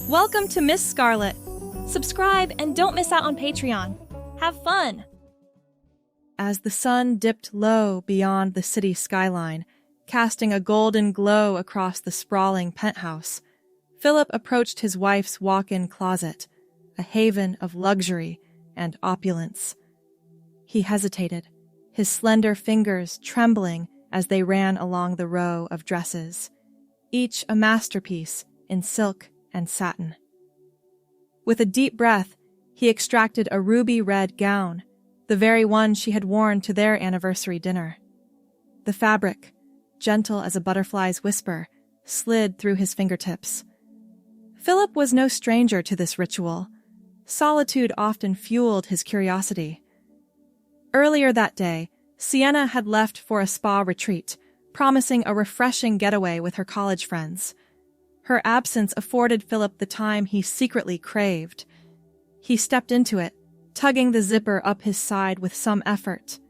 Welcome to Miss Scarlett. Subscribe and don't miss out on Patreon. Have fun! As the sun dipped low beyond the city skyline, casting a golden glow across the sprawling penthouse, Philip approached his wife's walk-in closet, a haven of luxury and opulence. He hesitated, his slender fingers trembling as they ran along the row of dresses, each a masterpiece in silk and satin. With a deep breath, he extracted a ruby-red gown, the very one she had worn to their anniversary dinner. The fabric, gentle as a butterfly's whisper, slid through his fingertips. Philip was no stranger to this ritual. Solitude often fueled his curiosity. Earlier that day, Sienna had left for a spa retreat, promising a refreshing getaway with her college friends. Her absence afforded Philip the time he secretly craved. He stepped into it, tugging the zipper up his side with some effort.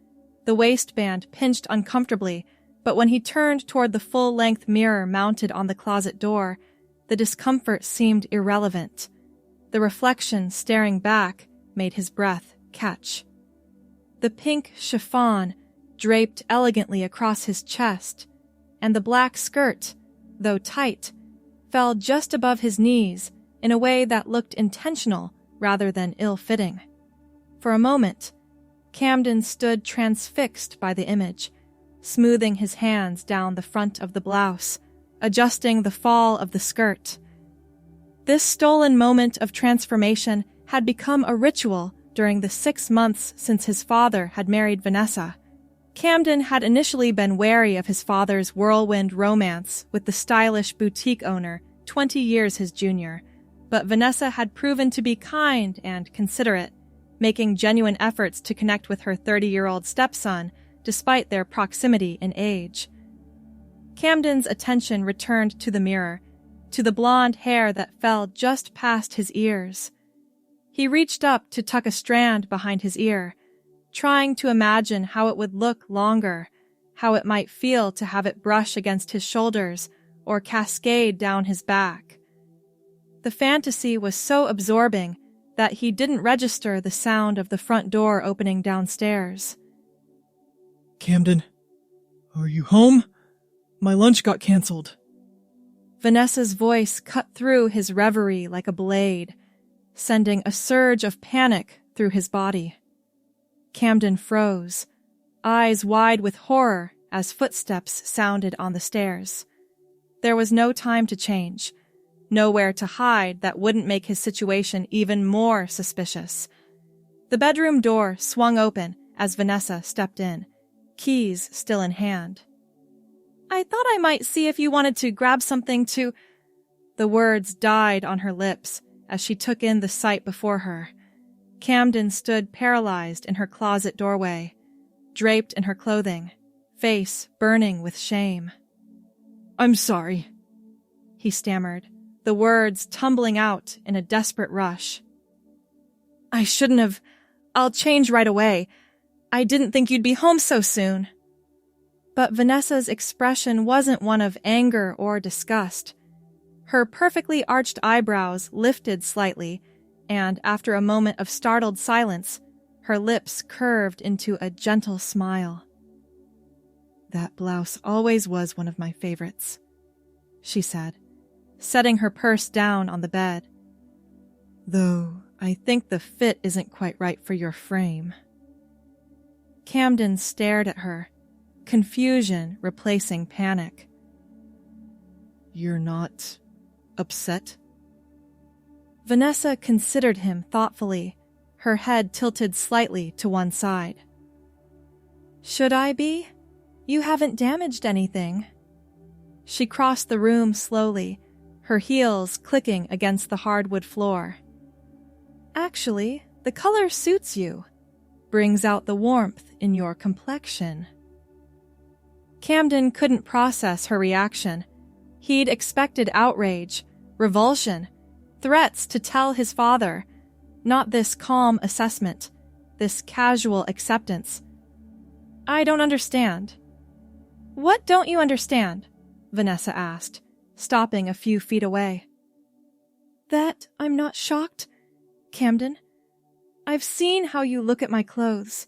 The waistband pinched uncomfortably, but when he turned toward the full-length mirror mounted on the closet door, the discomfort seemed irrelevant. The reflection staring back made his breath catch. The pink chiffon draped elegantly across his chest, and the black skirt, though tight, fell just above his knees in a way that looked intentional rather than ill-fitting. For a moment, Camden stood transfixed by the image, smoothing his hands down the front of the blouse, adjusting the fall of the skirt. This stolen moment of transformation had become a ritual during the 6 months since his father had married Vanessa. Camden had initially been wary of his father's whirlwind romance with the stylish boutique owner 20 years his junior, but Vanessa had proven to be kind and considerate, making genuine efforts to connect with her 30-year-old stepson despite their proximity in age. Camden's attention returned to the mirror, to the blonde hair that fell just past his ears. He reached up to tuck a strand behind his ear, trying to imagine how it would look longer, how it might feel to have it brush against his shoulders or cascade down his back. The fantasy was so absorbing that he didn't register the sound of the front door opening downstairs. "Camden, are you home? My lunch got canceled." Vanessa's voice cut through his reverie like a blade, sending a surge of panic through his body. Camden froze, eyes wide with horror as footsteps sounded on the stairs. There was no time to change, nowhere to hide that wouldn't make his situation even more suspicious. The bedroom door swung open as Vanessa stepped in, keys still in hand. "I thought I might see if you wanted to grab something to—" The words died on her lips as she took in the sight before her. Camden stood paralyzed in her closet doorway, draped in her clothing, face burning with shame. "I'm sorry," he stammered, the words tumbling out in a desperate rush. "I shouldn't have. I'll change right away. I didn't think you'd be home so soon." But Vanessa's expression wasn't one of anger or disgust. Her perfectly arched eyebrows lifted slightly, and after a moment of startled silence, her lips curved into a gentle smile. "That blouse always was one of my favorites," she said, setting her purse down on the bed. "Though I think the fit isn't quite right for your frame." Camden stared at her, confusion replacing panic. "You're not upset?" Vanessa considered him thoughtfully, her head tilted slightly to one side. "Should I be? You haven't damaged anything." She crossed the room slowly, her heels clicking against the hardwood floor. "Actually, the color suits you. Brings out the warmth in your complexion." Camden couldn't process her reaction. He'd expected outrage, revulsion, threats to tell his father, not this calm assessment, this casual acceptance. "I don't understand." "What don't you understand?" Vanessa asked, stopping a few feet away. That I'm not shocked, Camden. I've seen how you look at my clothes,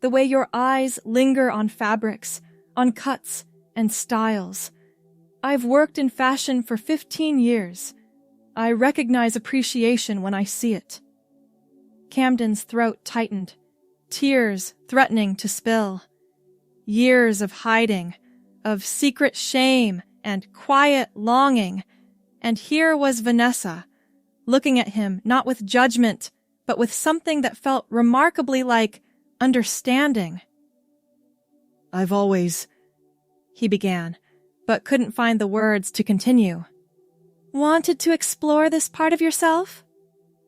the way your eyes linger on fabrics, on cuts and styles. I've worked in fashion for 15 years. I recognize appreciation when I see it. Camden's throat tightened, tears threatening to spill. Years of hiding, of secret shame and quiet longing, and here was Vanessa, looking at him not with judgment, but with something that felt remarkably like understanding. I've always, he began, but couldn't find the words to continue. Wanted to explore this part of yourself?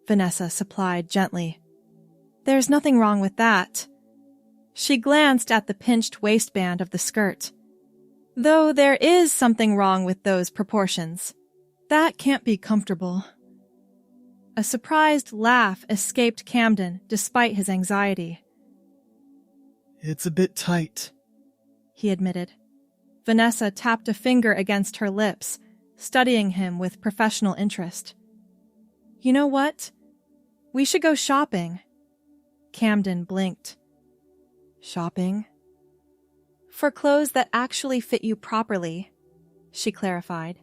Vanessa supplied gently. There's nothing wrong with that. She glanced at the pinched waistband of the skirt. Though there is something wrong with those proportions. That can't be comfortable. A surprised laugh escaped Camden despite his anxiety. It's a bit tight, he admitted. Vanessa tapped a finger against her lips, studying him with professional interest. You know what? We should go shopping. Camden blinked. Shopping? For clothes that actually fit you properly, she clarified.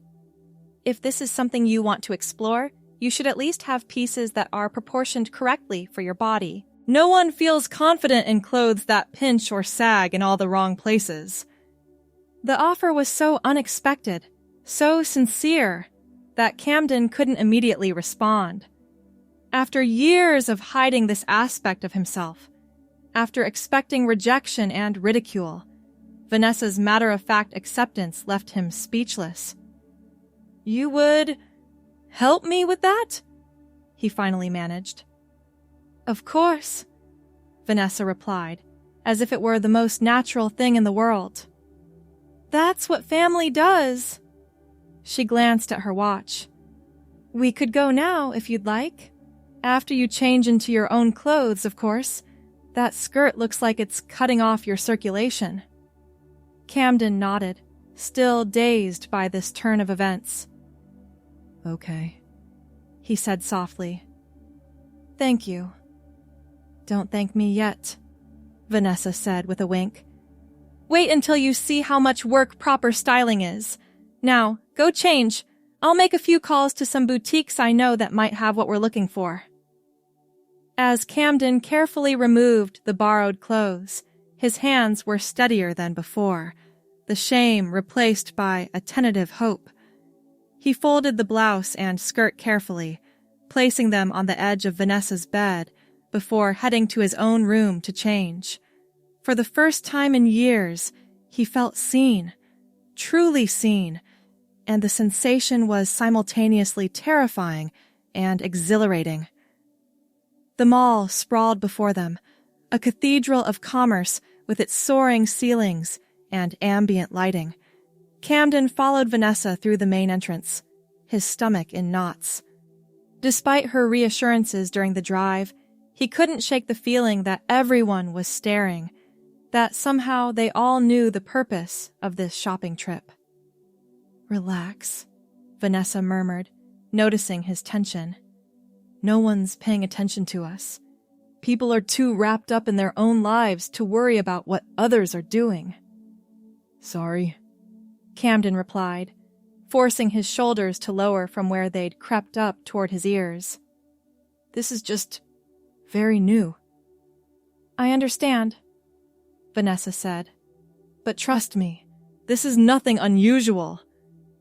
If this is something you want to explore, you should at least have pieces that are proportioned correctly for your body. No one feels confident in clothes that pinch or sag in all the wrong places. The offer was so unexpected, so sincere, that Camden couldn't immediately respond. After years of hiding this aspect of himself, after expecting rejection and ridicule, Vanessa's matter-of-fact acceptance left him speechless. You would help me with that? He finally managed. Of course, Vanessa replied, as if it were the most natural thing in the world. That's what family does. She glanced at her watch. We could go now, if you'd like. After you change into your own clothes, of course. That skirt looks like it's cutting off your circulation. Camden nodded, still dazed by this turn of events. Okay, he said softly. Thank you. Don't thank me yet, Vanessa said with a wink. Wait until you see how much work proper styling is. Now, go change. I'll make a few calls to some boutiques I know that might have what we're looking for. As Camden carefully removed the borrowed clothes, his hands were steadier than before, the shame replaced by a tentative hope. He folded the blouse and skirt carefully, placing them on the edge of Vanessa's bed before heading to his own room to change. For the first time in years, he felt seen, truly seen, and the sensation was simultaneously terrifying and exhilarating. The mall sprawled before them, a cathedral of commerce with its soaring ceilings and ambient lighting. Camden followed Vanessa through the main entrance, his stomach in knots. Despite her reassurances during the drive, he couldn't shake the feeling that everyone was staring, that somehow they all knew the purpose of this shopping trip. Relax, Vanessa murmured, noticing his tension. No one's paying attention to us. People are too wrapped up in their own lives to worry about what others are doing. Sorry, Camden replied, forcing his shoulders to lower from where they'd crept up toward his ears. This is just very new. I understand, Vanessa said. But trust me, this is nothing unusual.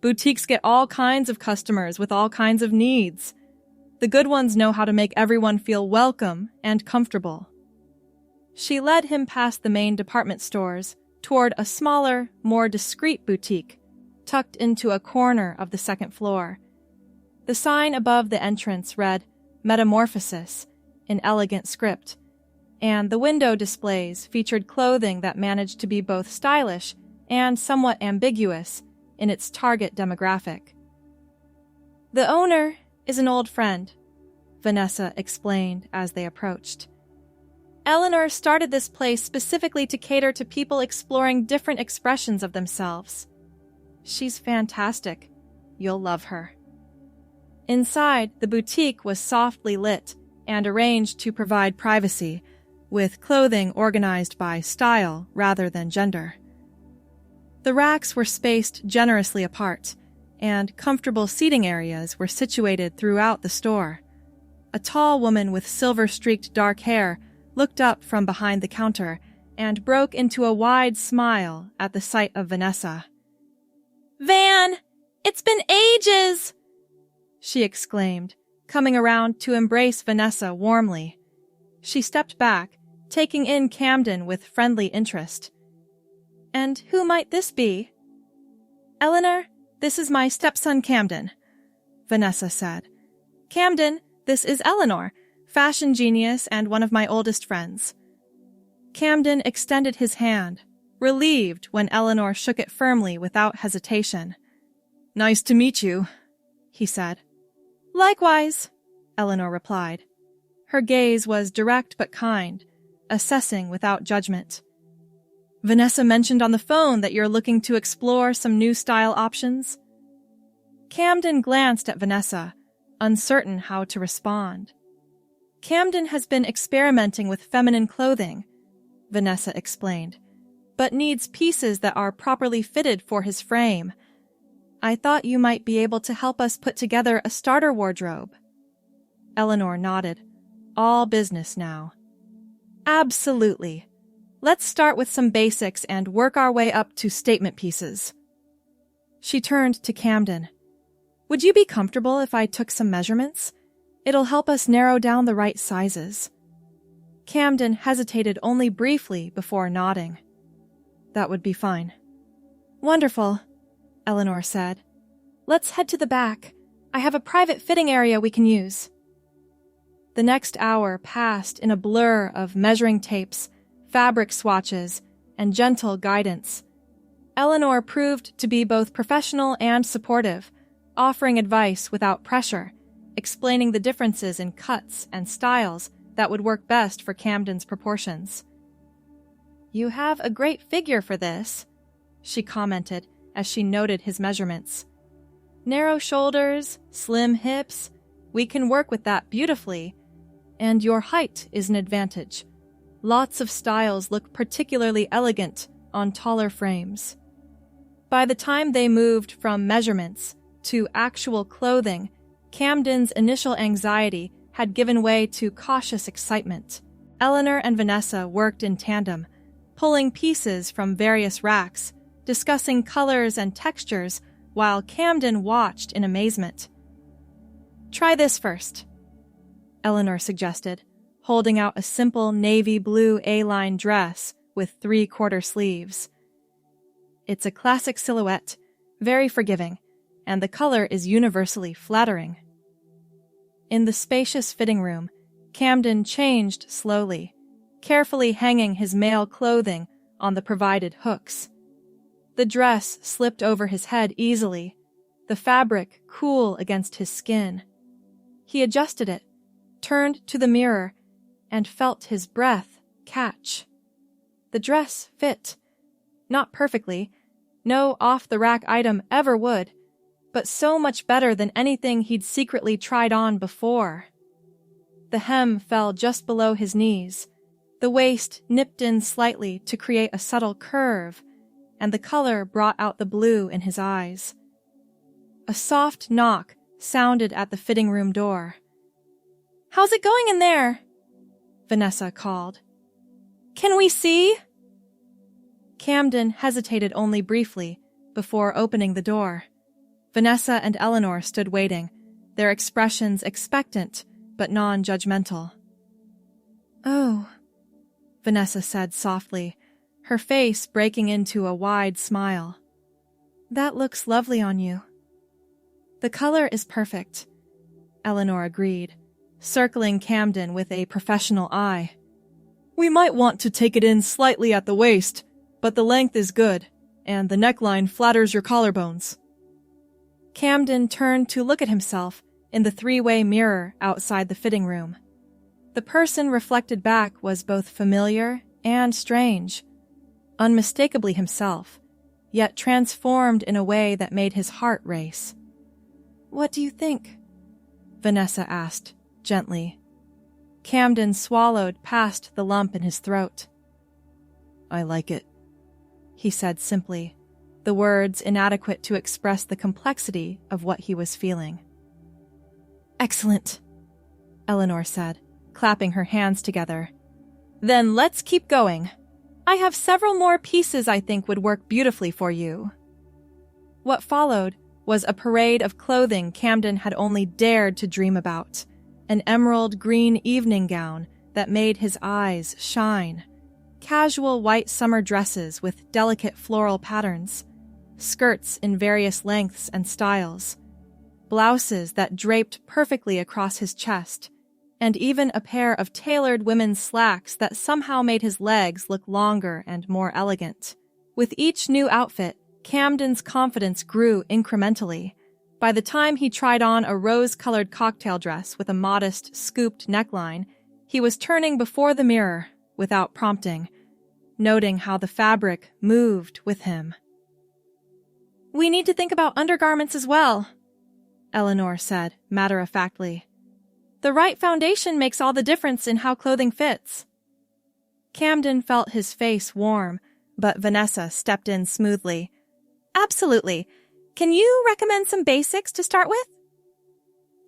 Boutiques get all kinds of customers with all kinds of needs. The good ones know how to make everyone feel welcome and comfortable. She led him past the main department stores toward a smaller, more discreet boutique, tucked into a corner of the second floor. The sign above the entrance read, Metamorphosis, in elegant script, and the window displays featured clothing that managed to be both stylish and somewhat ambiguous in its target demographic. The owner is an old friend, Vanessa explained as they approached. Eleanor started this place specifically to cater to people exploring different expressions of themselves. She's fantastic. You'll love her. Inside, the boutique was softly lit and arranged to provide privacy, with clothing organized by style rather than gender. The racks were spaced generously apart, and comfortable seating areas were situated throughout the store. A tall woman with silver-streaked dark hair looked up from behind the counter and broke into a wide smile at the sight of Vanessa. "Van! It's been ages!" she exclaimed, coming around to embrace Vanessa warmly. She stepped back, taking in Camden with friendly interest. "And who might this be?" "Eleanor, this is my stepson Camden," Vanessa said. "Camden, this is Eleanor, fashion genius and one of my oldest friends." Camden extended his hand, relieved when Eleanor shook it firmly without hesitation. "Nice to meet you," he said. "Likewise," Eleanor replied. Her gaze was direct but kind, assessing without judgment. "Vanessa mentioned on the phone that you're looking to explore some new style options." Camden glanced at Vanessa, uncertain how to respond. "Camden has been experimenting with feminine clothing," Vanessa explained, "but needs pieces that are properly fitted for his frame. I thought you might be able to help us put together a starter wardrobe." Eleanor nodded. All business now. "Absolutely. Let's start with some basics and work our way up to statement pieces." She turned to Camden. "Would you be comfortable if I took some measurements? It'll help us narrow down the right sizes." Camden hesitated only briefly before nodding. "That would be fine." "Wonderful," Eleanor said. "Let's head to the back. I have a private fitting area we can use." The next hour passed in a blur of measuring tapes, fabric swatches, and gentle guidance. Eleanor proved to be both professional and supportive, offering advice without pressure, explaining the differences in cuts and styles that would work best for Camden's proportions. "You have a great figure for this," she commented as she noted his measurements. "Narrow shoulders, slim hips, we can work with that beautifully. And your height is an advantage. Lots of styles look particularly elegant on taller frames." By the time they moved from measurements to actual clothing, Camden's initial anxiety had given way to cautious excitement. Eleanor and Vanessa worked in tandem, pulling pieces from various racks, discussing colors and textures while Camden watched in amazement. "Try this first," Eleanor suggested, holding out a simple navy blue A-line dress with 3/4 sleeves. "It's a classic silhouette, very forgiving, and the color is universally flattering." In the spacious fitting room, Camden changed slowly, carefully hanging his male clothing on the provided hooks. The dress slipped over his head easily, the fabric cool against his skin. He adjusted it, turned to the mirror, and felt his breath catch. The dress fit. Not perfectly, no off-the-rack item ever would, but so much better than anything he'd secretly tried on before. The hem fell just below his knees, the waist nipped in slightly to create a subtle curve, and the color brought out the blue in his eyes. A soft knock sounded at the fitting room door. "How's it going in there?" Vanessa called. "Can we see?" Camden hesitated only briefly before opening the door. Vanessa and Eleanor stood waiting, their expressions expectant but non-judgmental. "Oh," Vanessa said softly, her face breaking into a wide smile. "That looks lovely on you." "The color is perfect," Eleanor agreed, circling Camden with a professional eye. "We might want to take it in slightly at the waist, but the length is good, and the neckline flatters your collarbones." Camden turned to look at himself in the three-way mirror outside the fitting room. The person reflected back was both familiar and strange, unmistakably himself, yet transformed in a way that made his heart race. "What do you think?" Vanessa asked, gently. Camden swallowed past the lump in his throat. I like it, he said simply, the words inadequate to express the complexity of what he was feeling. Excellent, Eleanor said, clapping her hands together. Then let's keep going. I have several more pieces I think would work beautifully for you. What followed was a parade of clothing Camden had only dared to dream about, an emerald green evening gown that made his eyes shine, casual white summer dresses with delicate floral patterns, skirts in various lengths and styles, blouses that draped perfectly across his chest, and even a pair of tailored women's slacks that somehow made his legs look longer and more elegant. With each new outfit, Camden's confidence grew incrementally. By the time he tried on a rose-colored cocktail dress with a modest, scooped neckline, he was turning before the mirror without prompting, noting how the fabric moved with him. We need to think about undergarments as well, Eleanor said, matter-of-factly. The right foundation makes all the difference in how clothing fits. Camden felt his face warm, but Vanessa stepped in smoothly. Absolutely. Can you recommend some basics to start with?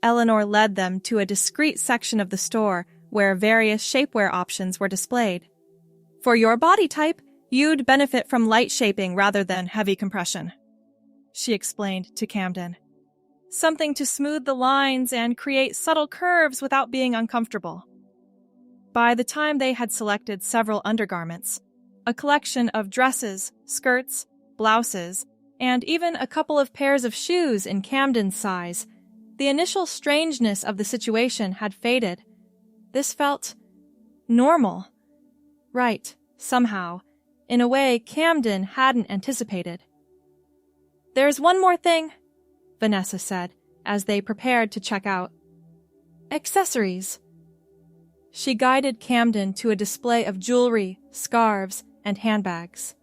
Eleanor led them to a discreet section of the store where various shapewear options were displayed. For your body type, you'd benefit from light shaping rather than heavy compression, she explained to Camden. Something to smooth the lines and create subtle curves without being uncomfortable. By the time they had selected several undergarments, a collection of dresses, skirts, blouses, and even a couple of pairs of shoes in Camden's size, the initial strangeness of the situation had faded. This felt normal. Right, somehow, in a way Camden hadn't anticipated. There's one more thing, Vanessa said, as they prepared to check out. Accessories. She guided Camden to a display of jewelry, scarves, and handbags.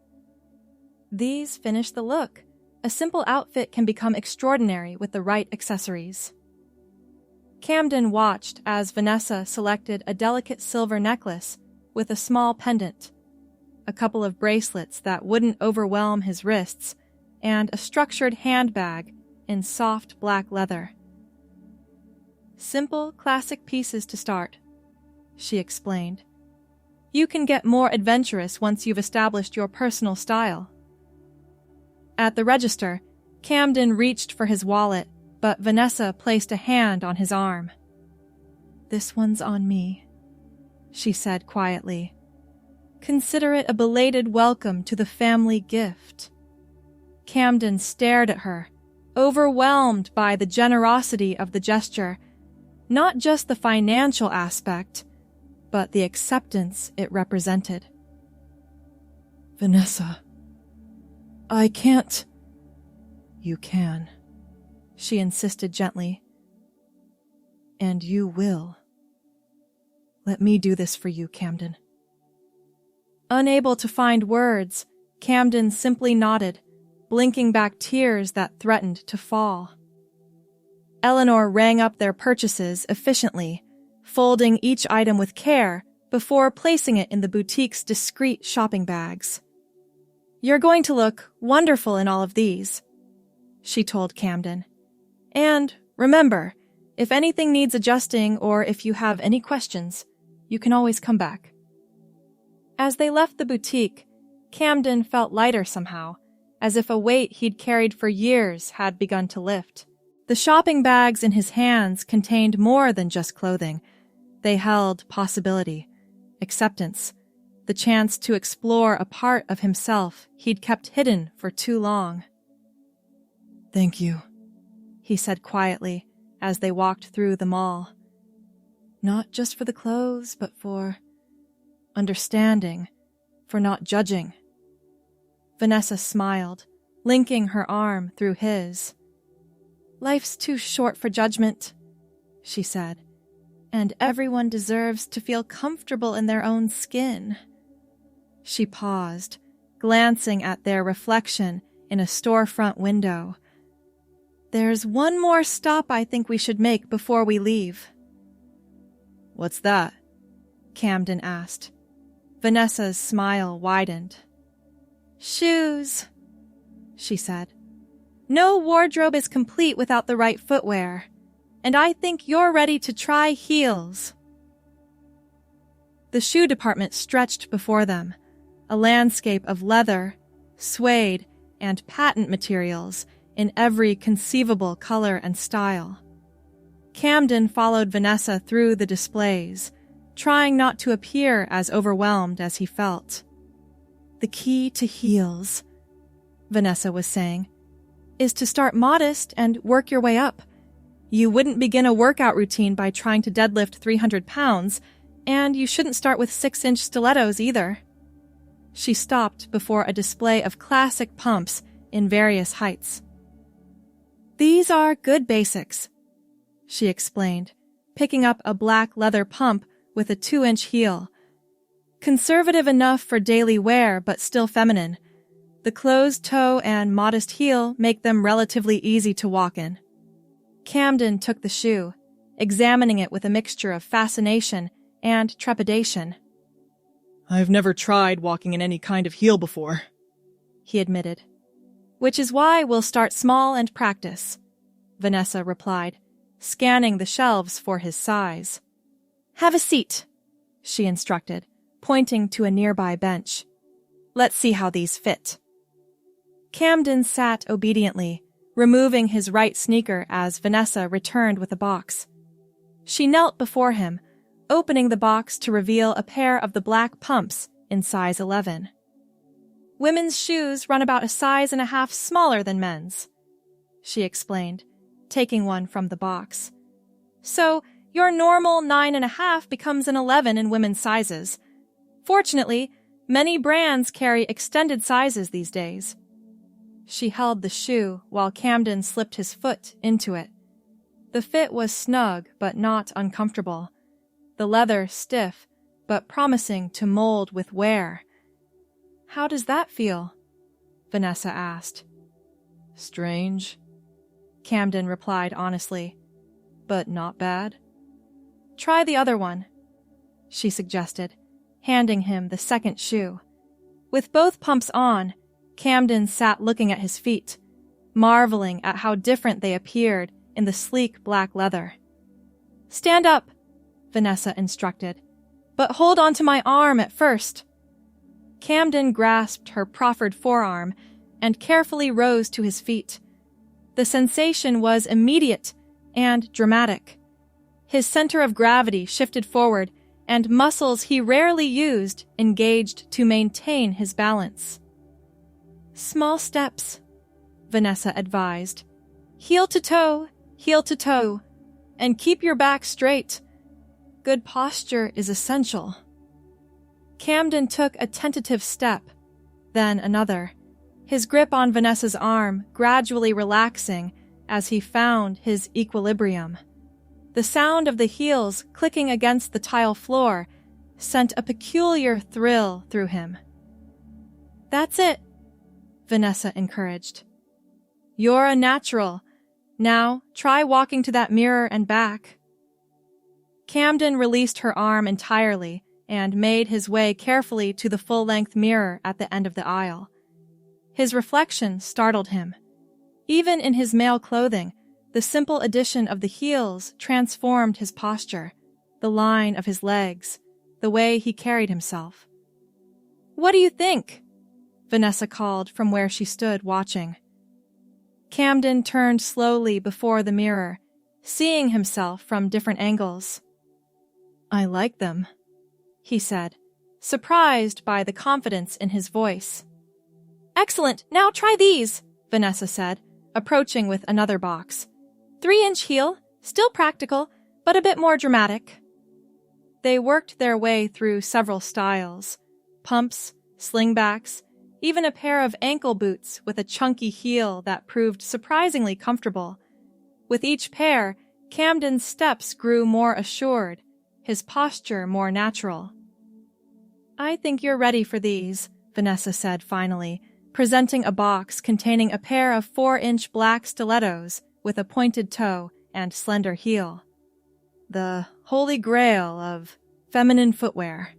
These finish the look. A simple outfit can become extraordinary with the right accessories. Camden watched as Vanessa selected a delicate silver necklace with a small pendant, a couple of bracelets that wouldn't overwhelm his wrists, and a structured handbag in soft black leather. Simple, classic pieces to start, she explained. You can get more adventurous once you've established your personal style. At the register, Camden reached for his wallet, but Vanessa placed a hand on his arm. This one's on me, she said quietly. Consider it a belated welcome to the family gift. Camden stared at her, overwhelmed by the generosity of the gesture, not just the financial aspect, but the acceptance it represented. Vanessa, I can't. You can, she insisted gently. And you will. Let me do this for you, Camden. Unable to find words, Camden simply nodded, blinking back tears that threatened to fall. Eleanor rang up their purchases efficiently, folding each item with care before placing it in the boutique's discreet shopping bags. You're going to look wonderful in all of these, she told Camden. And remember, if anything needs adjusting or if you have any questions, you can always come back. As they left the boutique, Camden felt lighter somehow, as if a weight he'd carried for years had begun to lift. The shopping bags in his hands contained more than just clothing. They held possibility, acceptance, the chance to explore a part of himself he'd kept hidden for too long. Thank you, he said quietly as they walked through the mall. Not just for the clothes, but for understanding, for not judging. Vanessa smiled, linking her arm through his. Life's too short for judgment, she said, and everyone deserves to feel comfortable in their own skin. She paused, glancing at their reflection in a storefront window. There's one more stop I think we should make before we leave. What's that? Camden asked. Vanessa's smile widened. Shoes, she said. No wardrobe is complete without the right footwear, and I think you're ready to try heels. The shoe department stretched before them, a landscape of leather, suede, and patent materials in every conceivable color and style. Camden followed Vanessa through the displays, trying not to appear as overwhelmed as he felt. The key to heels, Vanessa was saying, is to start modest and work your way up. You wouldn't begin a workout routine by trying to deadlift 300 pounds, and you shouldn't start with 6-inch stilettos either. She stopped before a display of classic pumps in various heights. These are good basics, she explained, picking up a black leather pump with a 2-inch heel. Conservative enough for daily wear, but still feminine. The closed toe and modest heel make them relatively easy to walk in. Camden took the shoe, examining it with a mixture of fascination and trepidation. I've never tried walking in any kind of heel before, he admitted. Which is why we'll start small and practice, Vanessa replied, scanning the shelves for his size. Have a seat, she instructed, pointing to a nearby bench. Let's see how these fit. Camden sat obediently, removing his right sneaker as Vanessa returned with a box. She knelt before him, opening the box to reveal a pair of the black pumps in size 11. Women's shoes run about a size and a half smaller than men's, she explained, taking one from the box. So your normal 9.5 becomes an 11 in women's sizes. Fortunately, many brands carry extended sizes these days. She held the shoe while Camden slipped his foot into it. The fit was snug but not uncomfortable. The leather stiff but promising to mold with wear. How does that feel? Vanessa asked. Strange, Camden replied honestly, but not bad. Try the other one, she suggested, handing him the second shoe. With both pumps on, Camden sat looking at his feet, marveling at how different they appeared in the sleek black leather. Stand up, Vanessa instructed, but hold on to my arm at first. Camden grasped her proffered forearm and carefully rose to his feet. The sensation was immediate and dramatic. His center of gravity shifted forward, and muscles he rarely used engaged to maintain his balance. Small steps, Vanessa advised. Heel to toe, and keep your back straight. Good posture is essential. Camden took a tentative step, then another, his grip on Vanessa's arm gradually relaxing as he found his equilibrium. The sound of the heels clicking against the tile floor sent a peculiar thrill through him. That's it, Vanessa encouraged. You're a natural. Now try walking to that mirror and back. Camden released her arm entirely and made his way carefully to the full-length mirror at the end of the aisle. His reflection startled him. Even in his male clothing, the simple addition of the heels transformed his posture, the line of his legs, the way he carried himself. What do you think? Vanessa called from where she stood watching. Camden turned slowly before the mirror, seeing himself from different angles. I like them, he said, surprised by the confidence in his voice. Excellent, now try these, Vanessa said, approaching with another box. 3-inch heel, still practical, but a bit more dramatic. They worked their way through several styles, pumps, slingbacks, even a pair of ankle boots with a chunky heel that proved surprisingly comfortable. With each pair, Camden's steps grew more assured, his posture more natural. I think you're ready for these, Vanessa said finally, presenting a box containing a pair of 4-inch black stilettos with a pointed toe and slender heel. The holy grail of feminine footwear.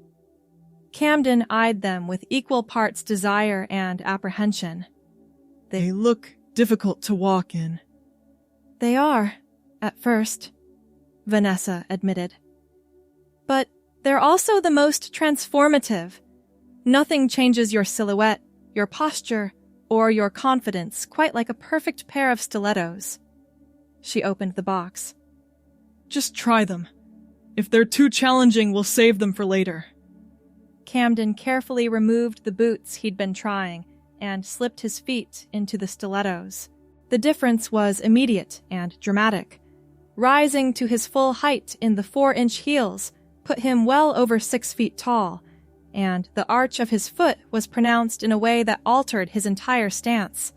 Camden eyed them with equal parts desire and apprehension. They look difficult to walk in. They are, at first, Vanessa admitted. But they're also the most transformative. Nothing changes your silhouette, your posture, or your confidence quite like a perfect pair of stilettos. She opened the box. Just try them. If they're too challenging, we'll save them for later. Camden carefully removed the boots he'd been trying and slipped his feet into the stilettos. The difference was immediate and dramatic. Rising to his full height in the 4-inch heels put him well over 6 feet tall, and the arch of his foot was pronounced in a way that altered his entire stance.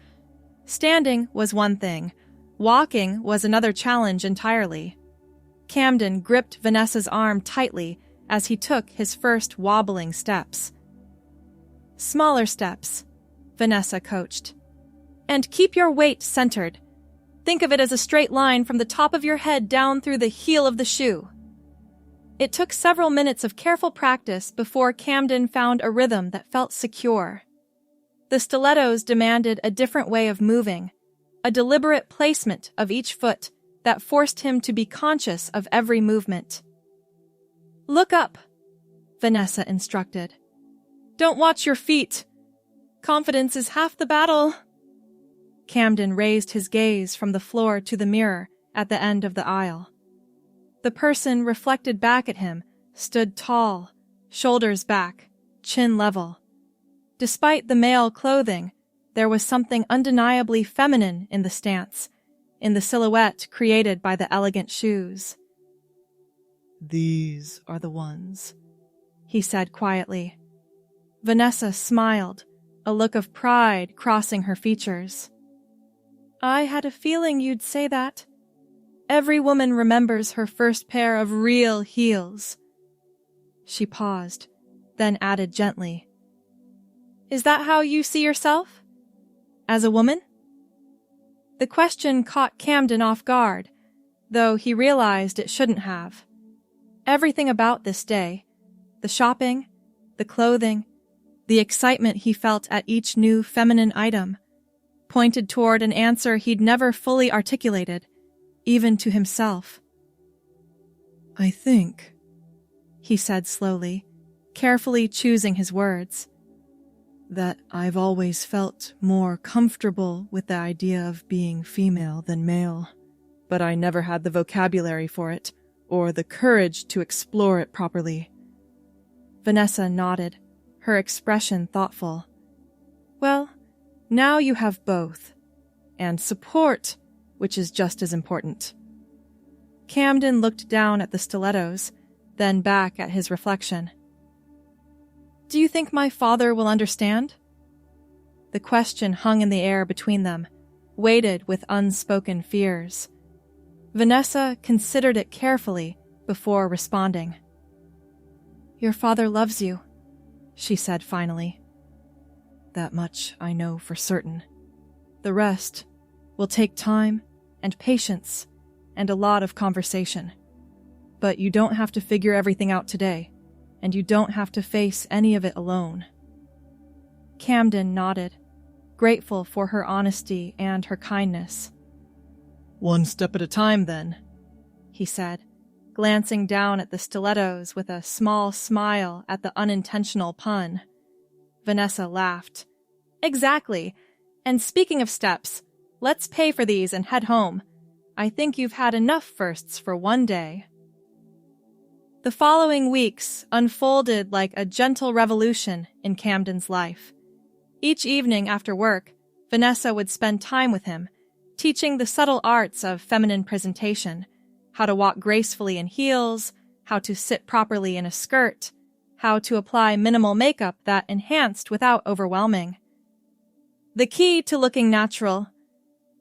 Standing was one thing. Walking was another challenge entirely. Camden gripped Vanessa's arm tightly as he took his first wobbling steps. Smaller steps, Vanessa coached. And keep your weight centered. Think of it as a straight line from the top of your head down through the heel of the shoe. It took several minutes of careful practice before Camden found a rhythm that felt secure. The stilettos demanded a different way of moving, a deliberate placement of each foot that forced him to be conscious of every movement. Look up, Vanessa instructed. Don't watch your feet. Confidence is half the battle. Camden raised his gaze from the floor to the mirror at the end of the aisle. The person reflected back at him stood tall, shoulders back, chin level. Despite the male clothing, there was something undeniably feminine in the stance, in the silhouette created by the elegant shoes. These are the ones, he said quietly. Vanessa smiled, a look of pride crossing her features. I had a feeling you'd say that. Every woman remembers her first pair of real heels. She paused, then added gently. Is that how you see yourself? As a woman? The question caught Camden off guard, though he realized it shouldn't have. Everything about this day, the shopping, the clothing, the excitement he felt at each new feminine item, pointed toward an answer he'd never fully articulated, even to himself. I think, he said slowly, carefully choosing his words, that I've always felt more comfortable with the idea of being female than male, but I never had the vocabulary for it, or the courage to explore it properly. Vanessa nodded, her expression thoughtful. Well, now you have both. And support, which is just as important. Camden looked down at the stilettos, then back at his reflection. Do you think my father will understand? The question hung in the air between them, weighted with unspoken fears. Vanessa considered it carefully before responding. Your father loves you, she said finally. That much I know for certain. The rest will take time and patience and a lot of conversation. But you don't have to figure everything out today, and you don't have to face any of it alone. Camden nodded, grateful for her honesty and her kindness. One step at a time, then, he said, glancing down at the stilettos with a small smile at the unintentional pun. Vanessa laughed. Exactly. And speaking of steps, let's pay for these and head home. I think you've had enough firsts for one day. The following weeks unfolded like a gentle revolution in Camden's life. Each evening after work, Vanessa would spend time with him, teaching the subtle arts of feminine presentation, how to walk gracefully in heels, how to sit properly in a skirt, how to apply minimal makeup that enhanced without overwhelming. The key to looking natural,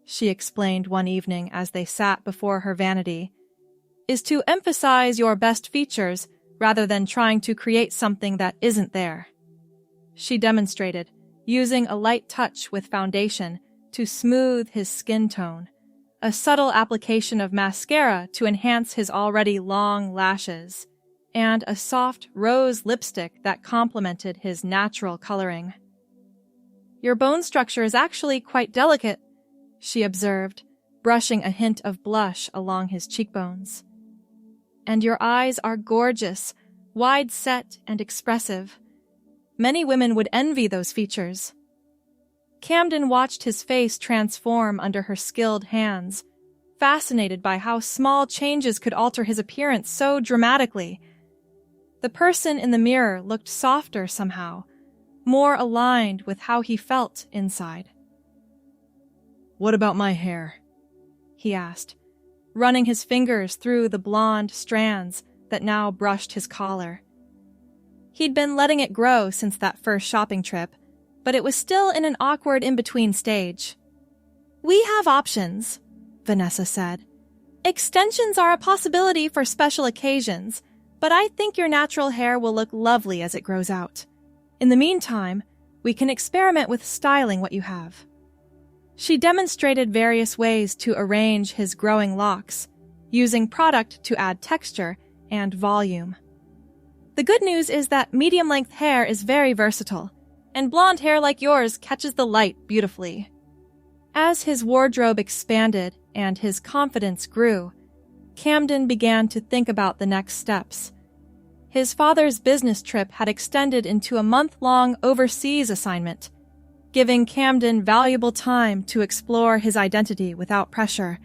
she explained one evening as they sat before her vanity, is to emphasize your best features rather than trying to create something that isn't there. She demonstrated, using a light touch with foundation to smooth his skin tone, a subtle application of mascara to enhance his already long lashes, and a soft rose lipstick that complemented his natural coloring. "Your bone structure is actually quite delicate," she observed, brushing a hint of blush along his cheekbones. "And your eyes are gorgeous, wide-set and expressive. Many women would envy those features." Camden watched his face transform under her skilled hands, fascinated by how small changes could alter his appearance so dramatically. The person in the mirror looked softer somehow, more aligned with how he felt inside. "What about my hair?" he asked, running his fingers through the blonde strands that now brushed his collar. He'd been letting it grow since that first shopping trip, but it was still in an awkward in-between stage. "We have options," Vanessa said. "Extensions are a possibility for special occasions, but I think your natural hair will look lovely as it grows out. In the meantime, we can experiment with styling what you have." She demonstrated various ways to arrange his growing locks, using product to add texture and volume. "The good news is that medium-length hair is very versatile, and blonde hair like yours catches the light beautifully." As his wardrobe expanded and his confidence grew, Camden began to think about the next steps. His father's business trip had extended into a month-long overseas assignment, giving Camden valuable time to explore his identity without pressure,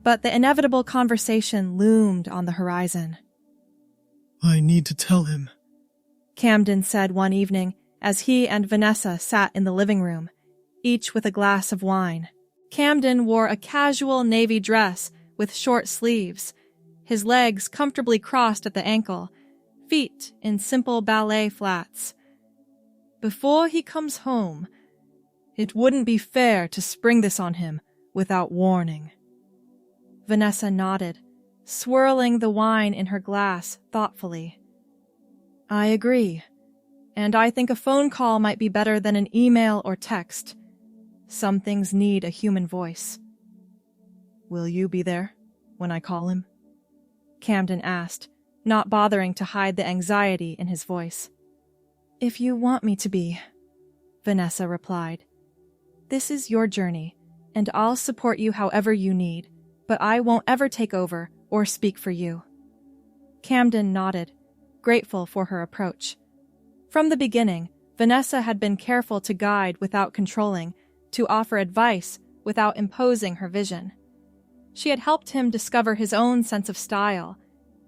but the inevitable conversation loomed on the horizon. "I need to tell him," Camden said one evening as he and Vanessa sat in the living room, each with a glass of wine. Camden wore a casual navy dress with short sleeves, his legs comfortably crossed at the ankle, feet in simple ballet flats. "Before he comes home, it wouldn't be fair to spring this on him without warning." Vanessa nodded, swirling the wine in her glass thoughtfully. "I agree, and I think a phone call might be better than an email or text. Some things need a human voice." "Will you be there when I call him?" Camden asked, not bothering to hide the anxiety in his voice. "If you want me to be," Vanessa replied. "This is your journey, and I'll support you however you need, but I won't ever take over or speak for you." Camden nodded, grateful for her approach. From the beginning, Vanessa had been careful to guide without controlling, to offer advice without imposing her vision. She had helped him discover his own sense of style,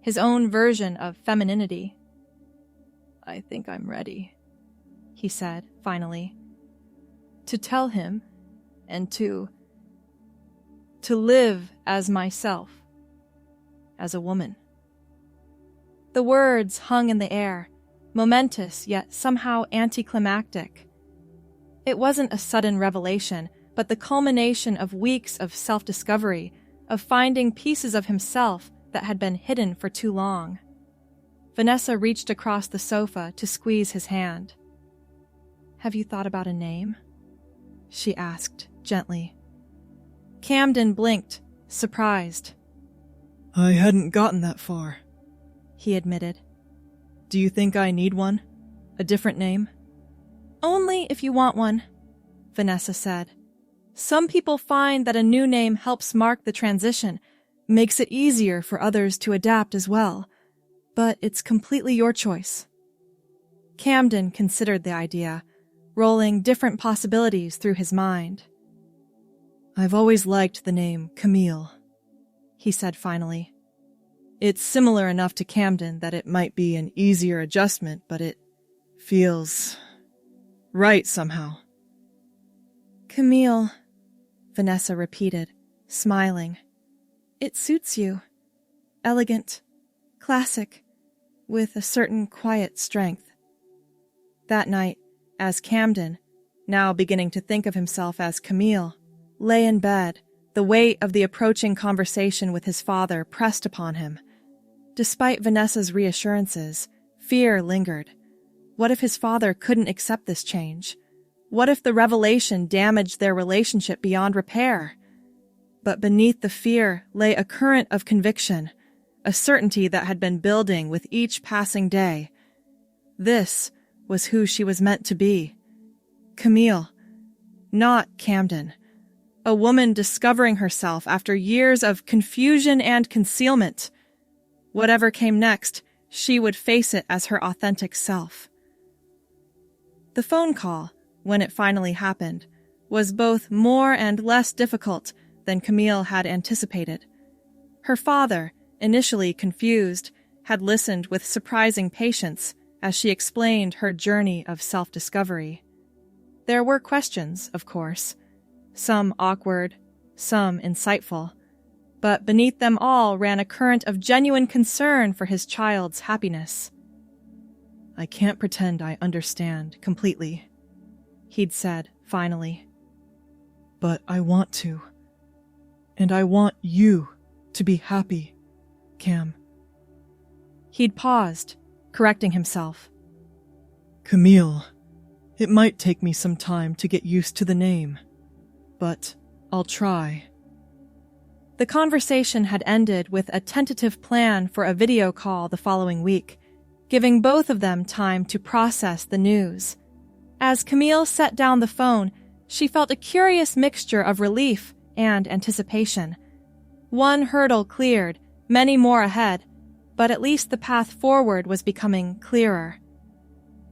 his own version of femininity. "I think I'm ready," he said, finally. "To tell him, and to live as myself, as a woman." The words hung in the air, momentous yet somehow anticlimactic. It wasn't a sudden revelation, but the culmination of weeks of self-discovery, of finding pieces of himself that had been hidden for too long. Vanessa reached across the sofa to squeeze his hand. "Have you thought about a name?" she asked gently. Camden blinked, surprised. "I hadn't gotten that far," he admitted. "Do you think I need one? A different name?" "Only if you want one," Vanessa said. "Some people find that a new name helps mark the transition, makes it easier for others to adapt as well. But it's completely your choice." Camden considered the idea, rolling different possibilities through his mind. "I've always liked the name Camille," he said finally. "It's similar enough to Camden that it might be an easier adjustment, but it feels right somehow." "Camille," Vanessa repeated, smiling. "It suits you. Elegant, classic, with a certain quiet strength." That night, as Camden, now beginning to think of himself as Camille, lay in bed, the weight of the approaching conversation with his father pressed upon him. Despite Vanessa's reassurances, fear lingered. What if his father couldn't accept this change? What if the revelation damaged their relationship beyond repair? But beneath the fear lay a current of conviction, a certainty that had been building with each passing day. This was who she was meant to be. Camille, not Camden. A woman discovering herself after years of confusion and concealment. Whatever came next, she would face it as her authentic self. The phone call, when it finally happened, was both more and less difficult than Camille had anticipated. Her father, initially confused, had listened with surprising patience as she explained her journey of self-discovery. There were questions, of course, some awkward, some insightful, but beneath them all ran a current of genuine concern for his child's happiness. "I can't pretend I understand completely," he'd said finally. "But I want to. And I want you to be happy, Cam." He'd paused, correcting himself. "Camille, it might take me some time to get used to the name, but I'll try." The conversation had ended with a tentative plan for a video call the following week, giving both of them time to process the news. As Camille set down the phone, she felt a curious mixture of relief and anticipation. One hurdle cleared, many more ahead, but at least the path forward was becoming clearer.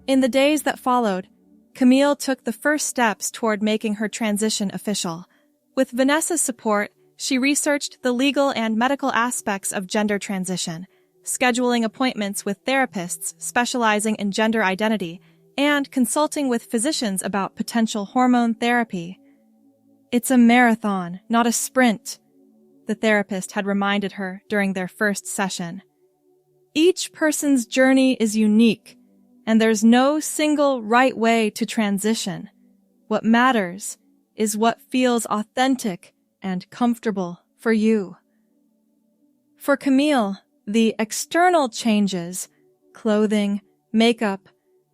In the days that followed, Camille took the first steps toward making her transition official. With Vanessa's support, she researched the legal and medical aspects of gender transition, scheduling appointments with therapists specializing in gender identity, and consulting with physicians about potential hormone therapy. "It's a marathon, not a sprint," the therapist had reminded her during their first session. "Each person's journey is unique, and there's no single right way to transition. What matters is what feels authentic and comfortable for you." For Camille, the external changes, clothing, makeup,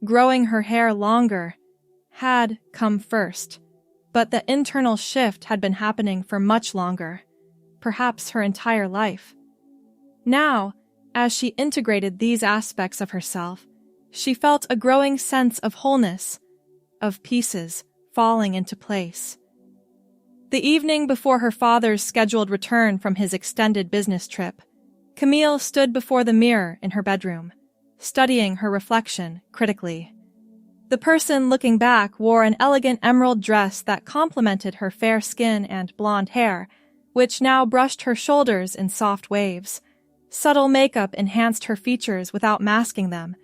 growing her hair longer, had come first, but the internal shift had been happening for much longer, perhaps her entire life. Now, as she integrated these aspects of herself, she felt a growing sense of wholeness, of pieces falling into place. The evening before her father's scheduled return from his extended business trip, Camille stood before the mirror in her bedroom, studying her reflection critically. The person looking back wore an elegant emerald dress that complemented her fair skin and blonde hair, which now brushed her shoulders in soft waves. Subtle makeup enhanced her features without masking them,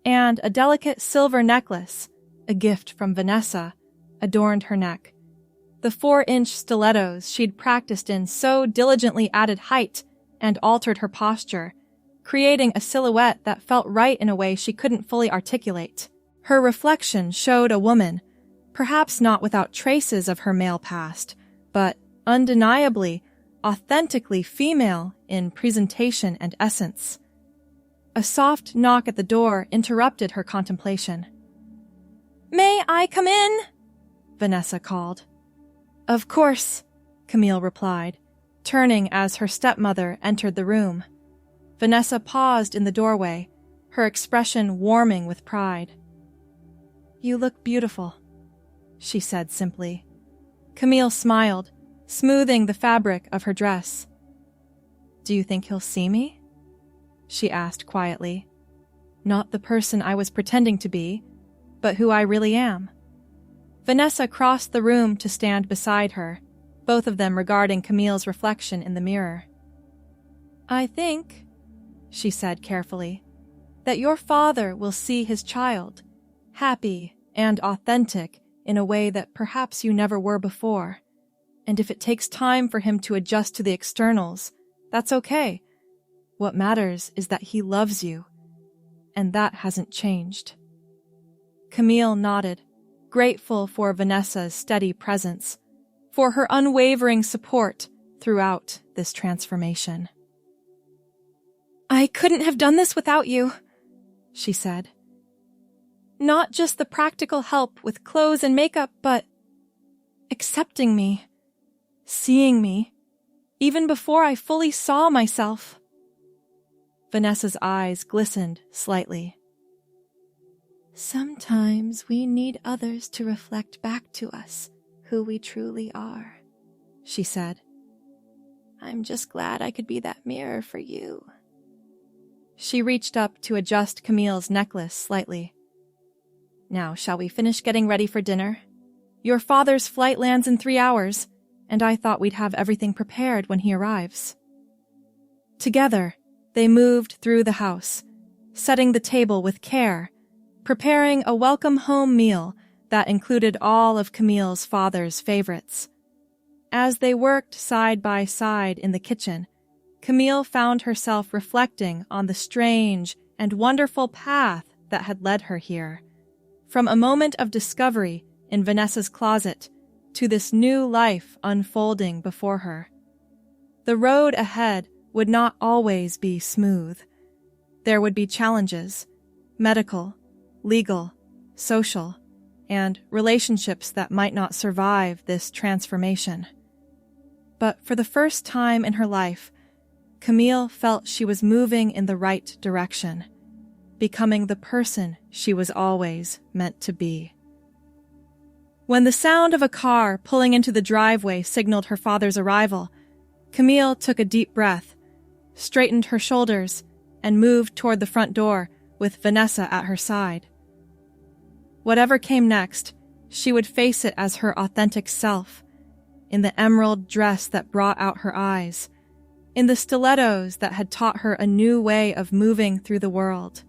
and a delicate silver necklace, a gift from Vanessa, adorned her neck. The 4-inch stilettos she'd practiced in so diligently added height and altered her posture, creating a silhouette that felt right in a way she couldn't fully articulate. Her reflection showed a woman, perhaps not without traces of her male past, but undeniably, authentically female in presentation and essence. A soft knock at the door interrupted her contemplation. "May I come in?" Vanessa called. "Of course," Camille replied, turning as her stepmother entered the room. Vanessa paused in the doorway, her expression warming with pride. "You look beautiful," she said simply. Camille smiled, smoothing the fabric of her dress. "Do you think he'll see me?" she asked quietly. "Not the person I was pretending to be, but who I really am." Vanessa crossed the room to stand beside her, both of them regarding Camille's reflection in the mirror. "I think," she said carefully, "that your father will see his child, happy and authentic in a way that perhaps you never were before. And if it takes time for him to adjust to the externals, that's okay. What matters is that he loves you, and that hasn't changed." Camille nodded, grateful for Vanessa's steady presence, for her unwavering support throughout this transformation. "I couldn't have done this without you," she said. "Not just the practical help with clothes and makeup, but accepting me, seeing me, even before I fully saw myself. Vanessa's eyes glistened slightly. Sometimes we need others to reflect back to us who we truly are, she said. I'm just glad I could be that mirror for you. She reached up to adjust Camille's necklace slightly. Now, shall we finish getting ready for dinner? Your father's flight lands in 3 hours, and I thought we'd have everything prepared when he arrives. Together, they moved through the house, setting the table with care, preparing a welcome home meal that included all of Camille's father's favorites. As they worked side by side in the kitchen, Camille found herself reflecting on the strange and wonderful path that had led her here. From a moment of discovery in Vanessa's closet to this new life unfolding before her. The road ahead would not always be smooth. There would be challenges, medical, legal, social, and relationships that might not survive this transformation. But for the first time in her life, Camille felt she was moving in the right direction, becoming the person she was always meant to be. When the sound of a car pulling into the driveway signaled her father's arrival, Camille took a deep breath, straightened her shoulders, and moved toward the front door with Vanessa at her side. Whatever came next, she would face it as her authentic self, in the emerald dress that brought out her eyes, in the stilettos that had taught her a new way of moving through the world,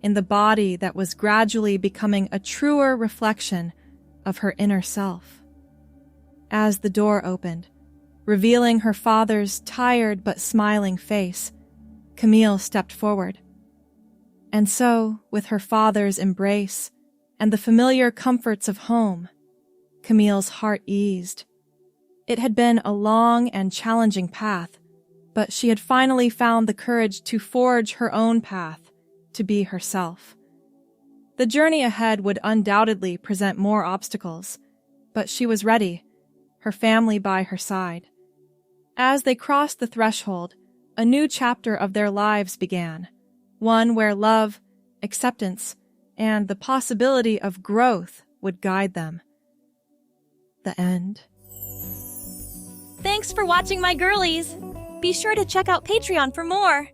in the body that was gradually becoming a truer reflection of her inner self. As the door opened, revealing her father's tired but smiling face, Camille stepped forward. And so, with her father's embrace and the familiar comforts of home, Camille's heart eased. It had been a long and challenging path, but she had finally found the courage to forge her own path, to be herself. The journey ahead would undoubtedly present more obstacles, but she was ready, her family by her side. As they crossed the threshold, a new chapter of their lives began, one where love, acceptance, and the possibility of growth would guide them. The end. Thanks for watching, my girlies! Be sure to check out Patreon for more!